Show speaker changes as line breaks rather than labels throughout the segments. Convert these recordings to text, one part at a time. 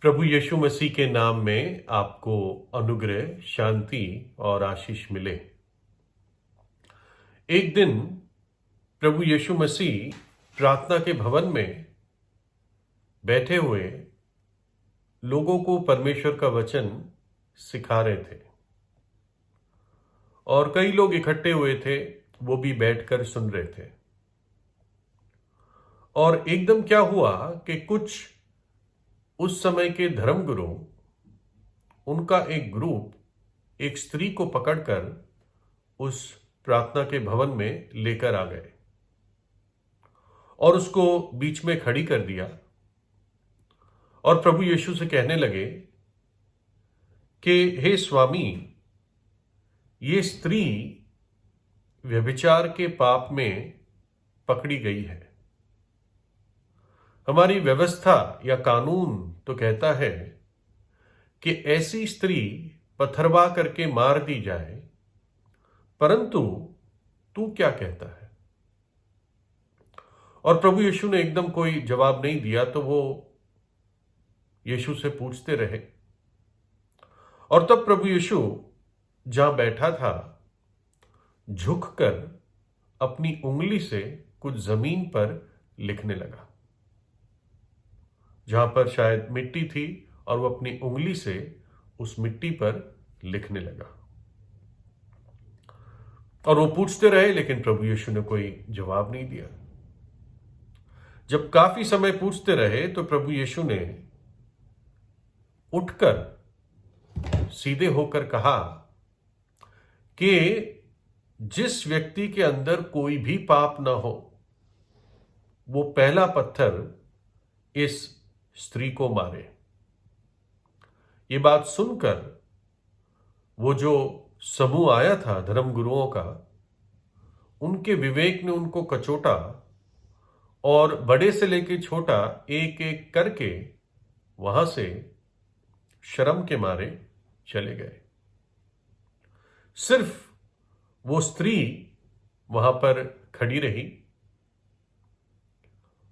प्रभु यीशु मसीह के नाम में आपको अनुग्रह, शांति और आशीष मिले। एक दिन प्रभु यीशु मसीह प्रार्थना के भवन में बैठे हुए लोगों को परमेश्वर का वचन सिखा रहे थे और कई लोग इकट्ठे हुए थे, वो भी बैठकर सुन रहे थे। और एकदम क्या हुआ कि कुछ उस समय के धर्मगुरु, उनका एक ग्रुप एक स्त्री को पकड़कर उस प्रार्थना के भवन में लेकर आ गए और उसको बीच में खड़ी कर दिया और प्रभु यीशु से कहने लगे कि हे स्वामी, ये स्त्री व्यभिचार के पाप में पकड़ी गई है। हमारी व्यवस्था या कानून तो कहता है कि ऐसी स्त्री पथरवा करके मार दी जाए, परंतु तू क्या कहता है? और प्रभु यीशु ने एकदम कोई जवाब नहीं दिया, तो वो यीशु से पूछते रहे। और तब प्रभु यीशु जहां बैठा था, झुककर अपनी उंगली से कुछ जमीन पर लिखने लगा। जहां पर शायद मिट्टी थी और वो अपनी उंगली से उस मिट्टी पर लिखने लगा। और वो पूछते रहे, लेकिन प्रभु यीशु ने कोई जवाब नहीं दिया। जब काफी समय पूछते रहे तो प्रभु यीशु ने उठकर सीधे होकर कहा कि जिस व्यक्ति के अंदर कोई भी पाप ना हो, वो पहला पत्थर इस स्त्री को मारे। ये बात सुनकर वो जो समूह आया था धर्मगुरुओं का, उनके विवेक ने उनको कचोटा और बड़े से लेकर छोटा एक एक करके वहां से शर्म के मारे चले गए। सिर्फ वो स्त्री वहां पर खड़ी रही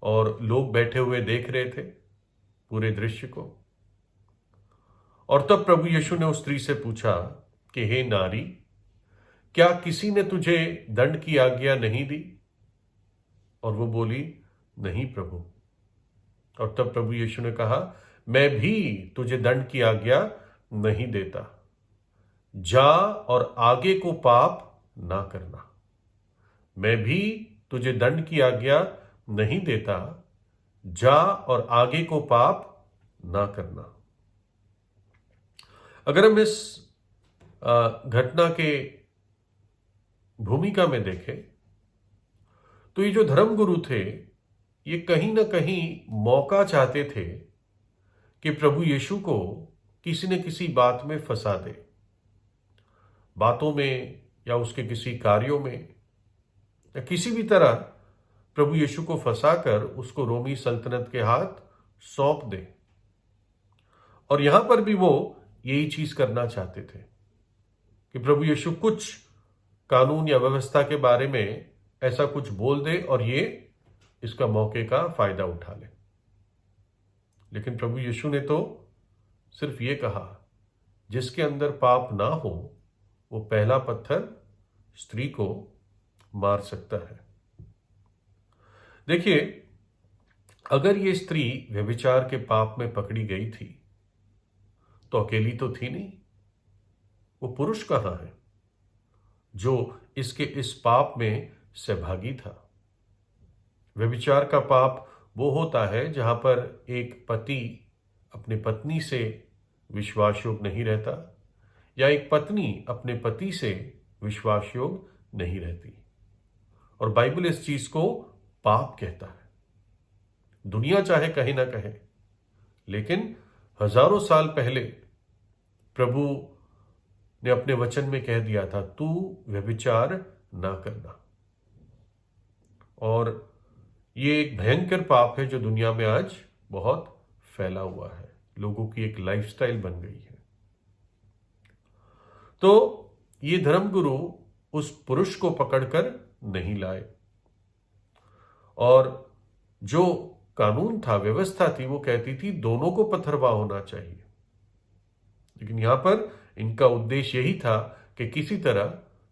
और लोग बैठे हुए देख रहे थे पूरे दृश्य को। और तब प्रभु यीशु ने उस स्त्री से पूछा कि हे नारी, क्या किसी ने तुझे दंड की आज्ञा नहीं दी? और वो बोली, नहीं प्रभु। और तब प्रभु यीशु ने कहा, मैं भी तुझे दंड की आज्ञा नहीं देता। जा और आगे को पाप ना करना। मैं भी तुझे दंड की आज्ञा नहीं देता। जा और आगे को पाप ना करना। अगर हम इस घटना के भूमिका में देखें तो ये जो धर्मगुरु थे, ये कहीं ना कहीं मौका चाहते थे कि प्रभु यीशु को किसी न किसी बात में फंसा दे, बातों में या उसके किसी कार्यों में, या किसी भी तरह प्रभु यीशु को फंसाकर उसको रोमी सल्तनत के हाथ सौंप दे। और यहां पर भी वो यही चीज करना चाहते थे कि प्रभु यीशु कुछ कानून या व्यवस्था के बारे में ऐसा कुछ बोल दे और ये इसका मौके का फायदा उठा ले। लेकिन प्रभु यीशु ने तो सिर्फ ये कहा, जिसके अंदर पाप ना हो वो पहला पत्थर स्त्री को मार सकता है। देखिए, अगर ये स्त्री व्यभिचार के पाप में पकड़ी गई थी तो अकेली तो थी नहीं। वो पुरुष कहां है जो इसके इस पाप में सहभागी था? व्यभिचार का पाप वो होता है जहां पर एक पति अपनी पत्नी से विश्वास योग नहीं रहता, या एक पत्नी अपने पति से विश्वास योग नहीं रहती। और बाइबल इस चीज को पाप कहता है। दुनिया चाहे कहे ना कहे, लेकिन हजारों साल पहले प्रभु ने अपने वचन में कह दिया था, तू व्यभिचार ना करना। और ये एक भयंकर पाप है जो दुनिया में आज बहुत फैला हुआ है, लोगों की एक लाइफस्टाइल बन गई है। तो ये धर्मगुरु उस पुरुष को पकड़कर नहीं लाए, और जो कानून था, व्यवस्था थी, वो कहती थी दोनों को पथरवाह होना चाहिए। लेकिन यहां पर इनका उद्देश्य यही था कि किसी तरह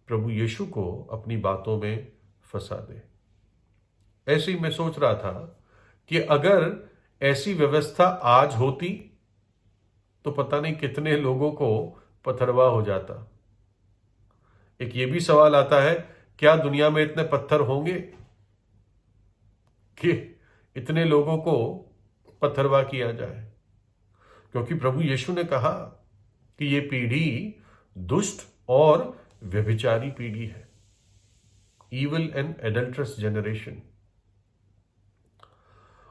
प्रभु यीशु को अपनी बातों में फंसा दे। ऐसे ही मैं सोच रहा था कि अगर ऐसी व्यवस्था आज होती तो पता नहीं कितने लोगों को पथरवाह हो जाता। एक ये भी सवाल आता है, क्या दुनिया में इतने पत्थर होंगे कि इतने लोगों को पथरवाह किया जाए? क्योंकि प्रभु यीशु ने कहा कि ये पीढ़ी दुष्ट और व्यभिचारी पीढ़ी है, ईविल एंड एडल्ट्रस जनरेशन।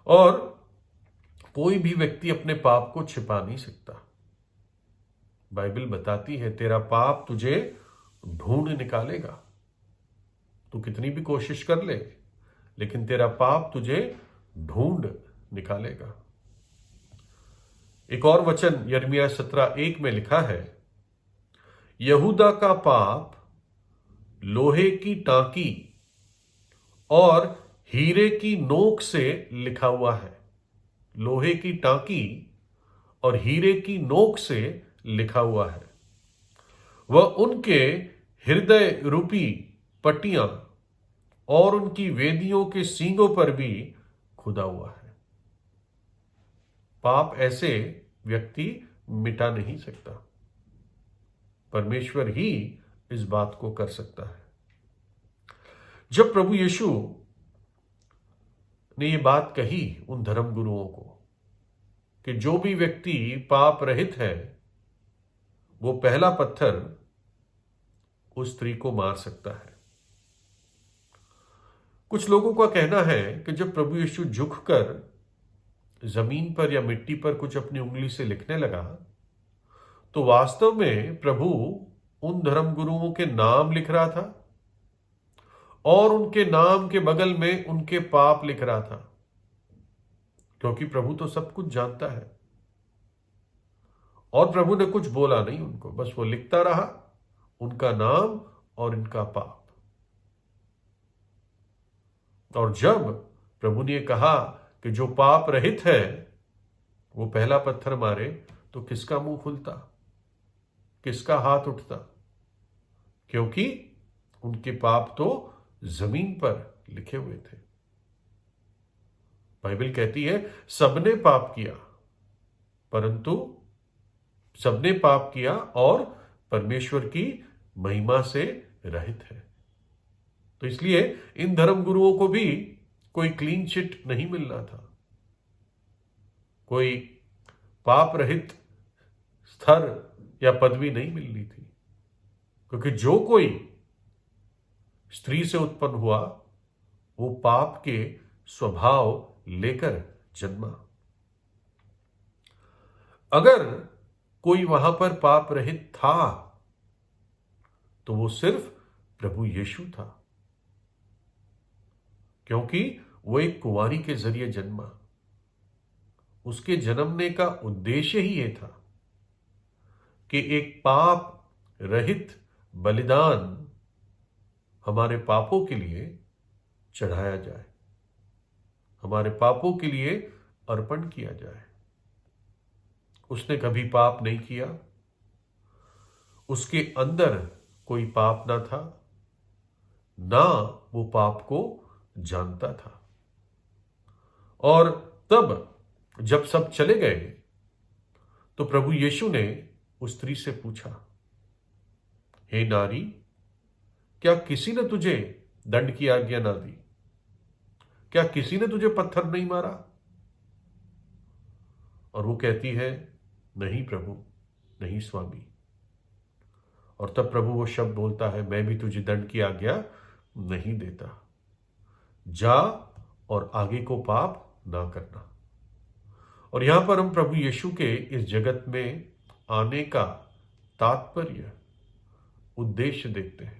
और कोई भी व्यक्ति अपने पाप को छिपा नहीं सकता। बाइबल बताती है तेरा पाप तुझे ढूंढ निकालेगा। तू कितनी भी कोशिश कर ले, लेकिन तेरा पाप तुझे ढूंढ निकालेगा। एक और वचन यिर्मयाह 17:1 में लिखा है, यहूदा का पाप लोहे की टांकी और हीरे की नोक से लिखा हुआ है। लोहे की टांकी और हीरे की नोक से लिखा हुआ है। वह उनके हृदय रूपी पट्टियां और उनकी वेदियों के सींगों पर भी खुदा हुआ है। पाप ऐसे व्यक्ति मिटा नहीं सकता, परमेश्वर ही इस बात को कर सकता है। जब प्रभु यीशु ने ये बात कही उन धर्मगुरुओं को कि जो भी व्यक्ति पाप रहित है वो पहला पत्थर उस स्त्री को मार सकता है। कुछ लोगों का कहना है कि जब प्रभु यीशु झुककर जमीन पर या मिट्टी पर कुछ अपनी उंगली से लिखने लगा तो वास्तव में प्रभु उन धर्मगुरुओं के नाम लिख रहा था और उनके नाम के बगल में उनके पाप लिख रहा था, क्योंकि प्रभु तो सब कुछ जानता है। और प्रभु ने कुछ बोला नहीं उनको, बस वो लिखता रहा उनका नाम और इनका पाप। और जब प्रभु ने कहा कि जो पाप रहित है वो पहला पत्थर मारे, तो किसका मुंह खुलता, किसका हाथ उठता? क्योंकि उनके पाप तो जमीन पर लिखे हुए थे। बाइबल कहती है सबने पाप किया, परंतु सबने पाप किया और परमेश्वर की महिमा से रहित है। तो इसलिए इन धर्मगुरुओं को भी कोई क्लीन चिट नहीं मिल रहा था, कोई पाप रहित स्तर या पदवी नहीं मिल रही थी, क्योंकि जो कोई स्त्री से उत्पन्न हुआ वो पाप के स्वभाव लेकर जन्मा। अगर कोई वहां पर पाप रहित था तो वो सिर्फ प्रभु यीशु था, क्योंकि वो एक कुंवारी के जरिए जन्मा। उसके जन्मने का उद्देश्य ही यह था कि एक पाप रहित बलिदान हमारे पापों के लिए चढ़ाया जाए, हमारे पापों के लिए अर्पण किया जाए। उसने कभी पाप नहीं किया, उसके अंदर कोई पाप ना था, ना वो पाप को जानता था। और तब जब सब चले गए तो प्रभु यीशु ने उस स्त्री से पूछा, हे नारी, क्या किसी ने तुझे दंड की आज्ञा ना दी? क्या किसी ने तुझे पत्थर नहीं मारा? और वो कहती है, नहीं प्रभु, नहीं स्वामी। और तब प्रभु वो शब्द बोलता है, मैं भी तुझे दंड की आज्ञा नहीं देता, जा और आगे को पाप ना करना। और यहां पर हम प्रभु यीशु के इस जगत में आने का तात्पर्य, उद्देश्य देखते हैं।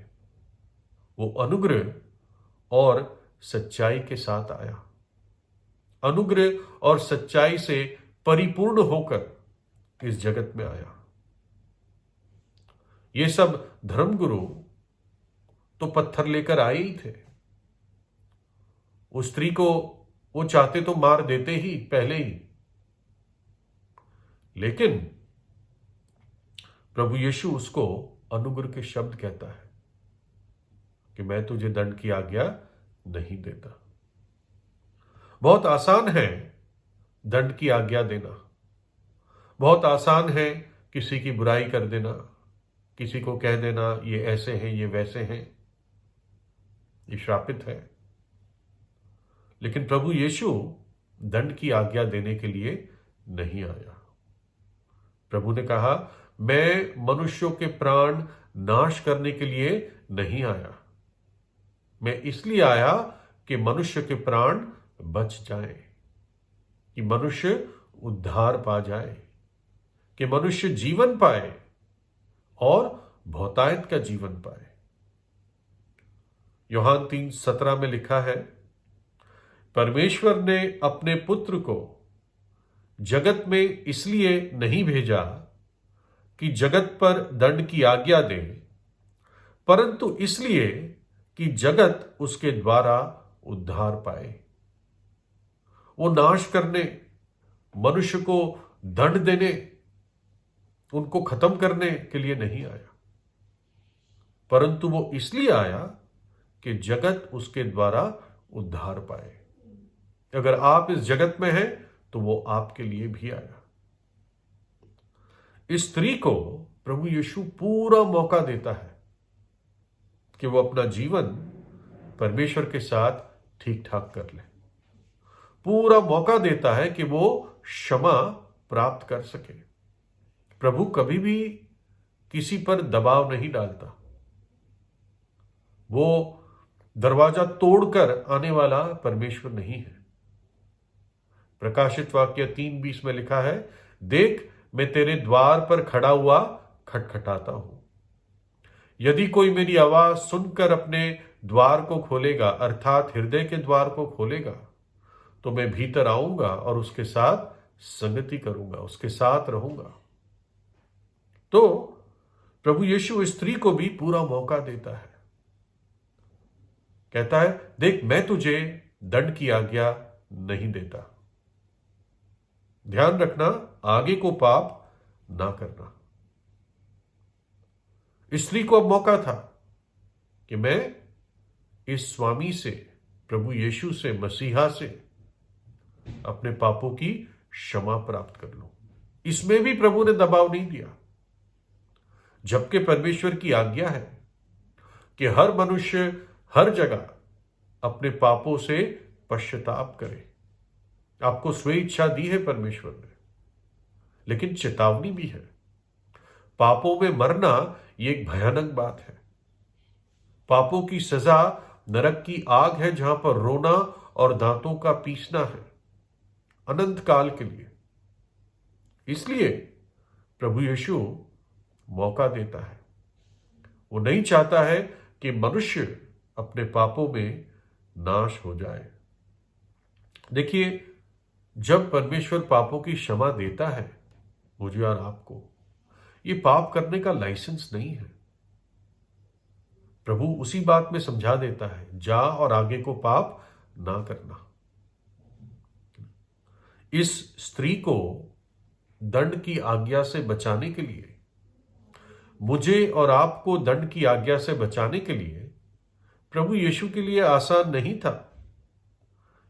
वो अनुग्रह और सच्चाई के साथ आया, अनुग्रह और सच्चाई से परिपूर्ण होकर इस जगत में आया। ये सब धर्मगुरु तो पत्थर लेकर आए ही थे। उस स्त्री को वो चाहते तो मार देते ही पहले ही, लेकिन प्रभु यीशु उसको अनुग्रह के शब्द कहता है कि मैं तुझे दंड की आज्ञा नहीं देता। बहुत आसान है दंड की आज्ञा देना, बहुत आसान है किसी की बुराई कर देना, किसी को कह देना ये ऐसे हैं, ये वैसे हैं, ये श्रापित है। लेकिन प्रभु यीशु दंड की आज्ञा देने के लिए नहीं आया। प्रभु ने कहा, मैं मनुष्यों के प्राण नाश करने के लिए नहीं आया, मैं इसलिए आया कि मनुष्य के प्राण बच जाए, कि मनुष्य उद्धार पा जाए, कि मनुष्य जीवन पाए और बहुतायत का जीवन पाए। यूहन्ना 3:17 में लिखा है, परमेश्वर ने अपने पुत्र को जगत में इसलिए नहीं भेजा कि जगत पर दंड की आज्ञा दे, परंतु इसलिए कि जगत उसके द्वारा उद्धार पाए। वो नाश करने, मनुष्य को दंड देने, उनको खत्म करने के लिए नहीं आया, परंतु वो इसलिए आया कि जगत उसके द्वारा उद्धार पाए। अगर आप इस जगत में हैं तो वो आपके लिए भी आया। इस स्त्री को प्रभु यीशु पूरा मौका देता है कि वो अपना जीवन परमेश्वर के साथ ठीक ठाक कर ले। पूरा मौका देता है कि वो क्षमा प्राप्त कर सके। प्रभु कभी भी किसी पर दबाव नहीं डालता। वो दरवाजा तोड़कर आने वाला परमेश्वर नहीं है। प्रकाशित वाक्य 3:20 में लिखा है, देख मैं तेरे द्वार पर खड़ा हुआ खटखटाता हूं। यदि कोई मेरी आवाज सुनकर अपने द्वार को खोलेगा, अर्थात हृदय के द्वार को खोलेगा, तो मैं भीतर आऊंगा और उसके साथ संगति करूंगा, उसके साथ रहूंगा। तो प्रभु यीशु स्त्री को भी पूरा मौका देता है। कहता है, देख मैं तुझे दंड की आज्ञा नहीं देता। ध्यान रखना, आगे को पाप ना करना। स्त्री को अब मौका था कि मैं इस स्वामी से, प्रभु यीशु से, मसीहा से अपने पापों की क्षमा प्राप्त कर लूं। इसमें भी प्रभु ने दबाव नहीं दिया, जबकि परमेश्वर की आज्ञा है कि हर मनुष्य हर जगह अपने पापों से पश्चाताप करे। आपको स्वे इच्छा दी है परमेश्वर ने, लेकिन चेतावनी भी है। पापों में मरना ये एक भयानक बात है। पापों की सजा नरक की आग है, जहां पर रोना और दांतों का पीसना है अनंत काल के लिए। इसलिए प्रभु यीशु मौका देता है। वो नहीं चाहता है कि मनुष्य अपने पापों में नाश हो जाए। देखिए, जब परमेश्वर पापों की क्षमा देता है मुझे और आपको, ये पाप करने का लाइसेंस नहीं है। प्रभु उसी बात में समझा देता है, जा और आगे को पाप ना करना। इस स्त्री को दंड की आज्ञा से बचाने के लिए, मुझे और आपको दंड की आज्ञा से बचाने के लिए प्रभु यीशु के लिए आसान नहीं था।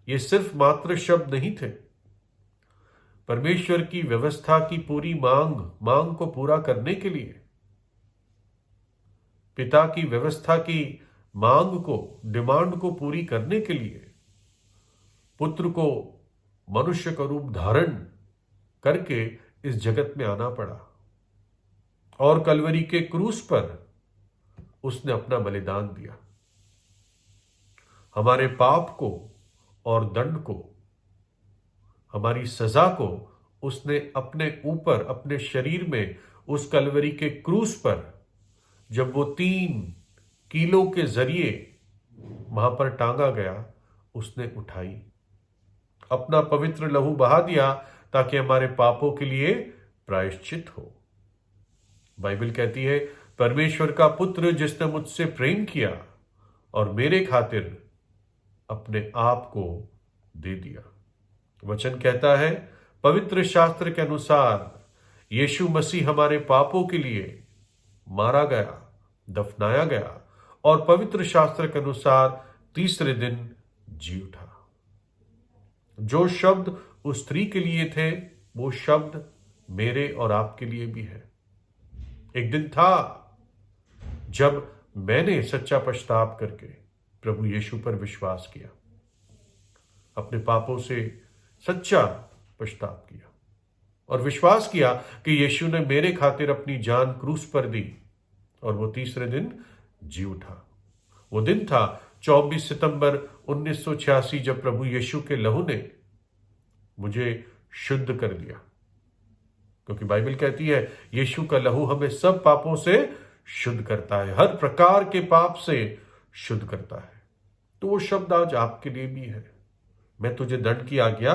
ये सिर्फ मात्र शब्द नहीं थे। परमेश्वर की व्यवस्था की पूरी मांग को पूरा करने के लिए, पिता की व्यवस्था की मांग को, डिमांड को पूरी करने के लिए पुत्र को मनुष्य का रूप धारण करके इस जगत में आना पड़ा और कलवरी के क्रूस पर उसने अपना बलिदान दिया। हमारे पाप को और दंड को, हमारी सजा को उसने अपने ऊपर, अपने शरीर में, उस कलवरी के क्रूस पर, जब वो 3 कीलों के जरिए वहां पर टांगा गया, उसने उठाई, अपना पवित्र लहू बहा दिया ताकि हमारे पापों के लिए प्रायश्चित हो। बाइबल कहती है, परमेश्वर का पुत्र जिसने मुझसे प्रेम किया और मेरे खातिर अपने आप को दे दिया। वचन कहता है, पवित्र शास्त्र के अनुसार यीशु मसीह हमारे पापों के लिए मारा गया, दफनाया गया और पवित्र शास्त्र के अनुसार तीसरे दिन जी उठा। जो शब्द उस स्त्री के लिए थे, वो शब्द मेरे और आपके लिए भी है। एक दिन था जब मैंने सच्चा पछतावा करके प्रभु यीशु पर विश्वास किया, अपने पापों से सच्चा पछतावा किया और विश्वास किया कि यीशु ने मेरे खातिर अपनी जान क्रूस पर दी और वो तीसरे दिन जी उठा। वो दिन था 24 सितंबर 1986, जब प्रभु यीशु के लहू ने मुझे शुद्ध कर दिया, क्योंकि बाइबल कहती है यीशु का लहू हमें सब पापों से शुद्ध करता है, हर प्रकार के पाप से शुद्ध करता है। तो वो शब्द आज आपके लिए भी है, मैं तुझे दंड की आज्ञा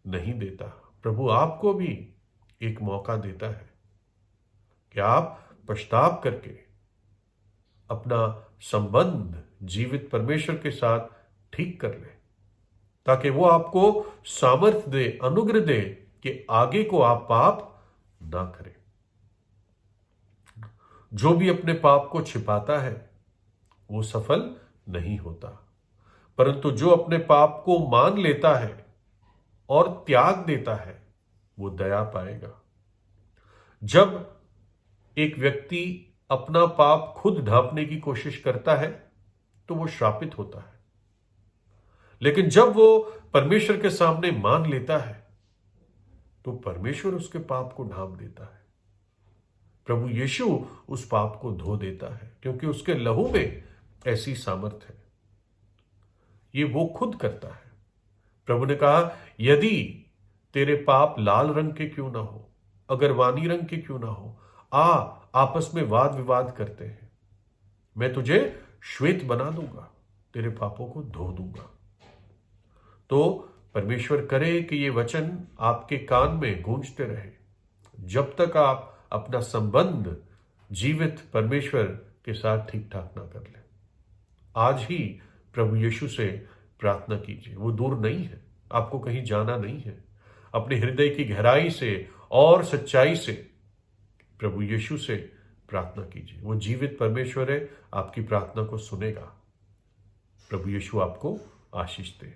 नहीं देता। प्रभु आपको भी एक मौका देता है कि आप पछतावा करके अपना संबंध जीवित परमेश्वर के साथ ठीक कर ले, ताकि वो आपको सामर्थ्य दे, अनुग्रह दे कि आगे को आप पाप ना करें। जो भी अपने पाप को छिपाता है वो सफल नहीं होता, परंतु जो अपने पाप को मान लेता है और त्याग देता है वो दया पाएगा। जब एक व्यक्ति अपना पाप खुद ढांपने की कोशिश करता है तो वो श्रापित होता है, लेकिन जब वो परमेश्वर के सामने मान लेता है तो परमेश्वर उसके पाप को ढांप देता है। प्रभु यीशु उस पाप को धो देता है, क्योंकि उसके लहू में ऐसी सामर्थ है। ये वो खुद करता है। प्रभु ने कहा, यदि तेरे पाप लाल रंग के क्यों ना हो, अगर वानी रंग के क्यों ना हो, आपस में वाद विवाद करते हैं, मैं तुझे श्वेत बना दूंगा, तेरे पापों को धो दूंगा। तो परमेश्वर करे कि ये वचन आपके कान में गूंजते रहे जब तक आप अपना संबंध जीवित परमेश्वर के साथ ठीक ठाक ना कर ले। आज ही प्रभु यीशु से प्रार्थना कीजिए, वो दूर नहीं है, आपको कहीं जाना नहीं है। अपने हृदय की गहराई से और सच्चाई से प्रभु यीशु से प्रार्थना कीजिए। वो जीवित परमेश्वर है, आपकी प्रार्थना को सुनेगा। प्रभु यीशु आपको आशीष दे।